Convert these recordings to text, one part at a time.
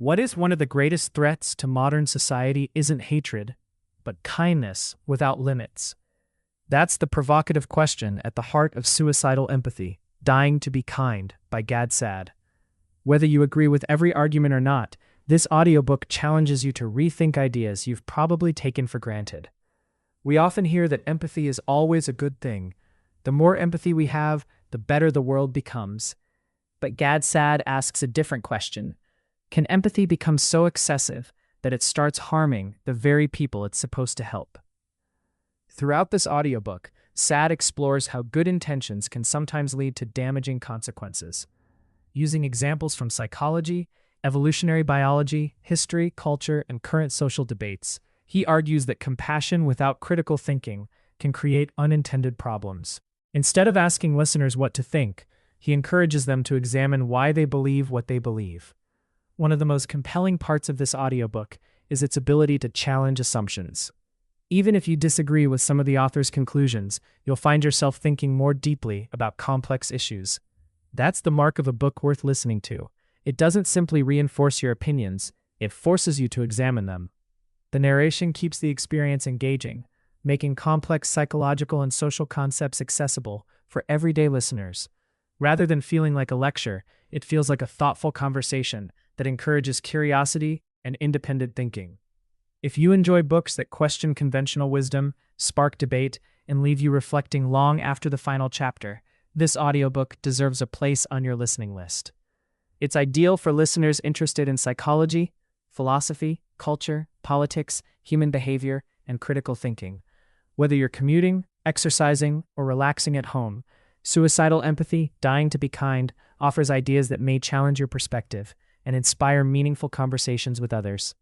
What is one of the greatest threats to modern society isn't hatred, but kindness without limits? That's the provocative question at the heart of Suicidal Empathy, Dying to be Kind by Gad Saad. Whether you agree with every argument or not, this audiobook challenges you to rethink ideas you've probably taken for granted. We often hear that empathy is always a good thing. The more empathy we have, the better the world becomes. But Gad Saad asks a different question. Can empathy become so excessive that it starts harming the very people it's supposed to help? Throughout this audiobook, Saad explores how good intentions can sometimes lead to damaging consequences. Using examples from psychology, evolutionary biology, history, culture, and current social debates, he argues that compassion without critical thinking can create unintended problems. Instead of asking listeners what to think, he encourages them to examine why they believe what they believe. One of the most compelling parts of this audiobook is its ability to challenge assumptions. Even if you disagree with some of the author's conclusions, you'll find yourself thinking more deeply about complex issues. That's the mark of a book worth listening to. It doesn't simply reinforce your opinions, it forces you to examine them. The narration keeps the experience engaging, making complex psychological and social concepts accessible for everyday listeners. Rather than feeling like a lecture, it feels like a thoughtful conversation that encourages curiosity and independent thinking. If you enjoy books that question conventional wisdom, spark debate, and leave you reflecting long after the final chapter, this audiobook deserves a place on your listening list. It's ideal for listeners interested in psychology, philosophy, culture, politics, human behavior, and critical thinking. Whether you're commuting, exercising, or relaxing at home, Suicidal Empathy, Dying to be Kind offers ideas that may challenge your perspective and inspire meaningful conversations with others.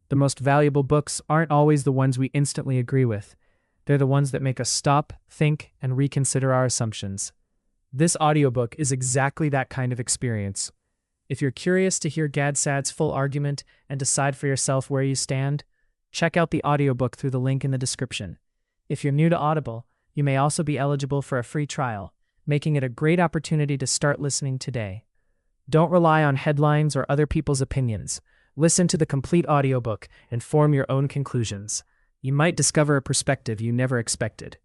The most valuable books aren't always the ones we instantly agree with. They're the ones that make us stop, think, and reconsider our assumptions. This audiobook is exactly that kind of experience. If you're curious to hear Gad Saad's full argument and decide for yourself where you stand, check out the audiobook through the link in the description. If you're new to Audible, you may also be eligible for a free trial, making it a great opportunity to start listening today. Don't rely on headlines or other people's opinions. Listen to the complete audiobook and form your own conclusions. You might discover a perspective you never expected.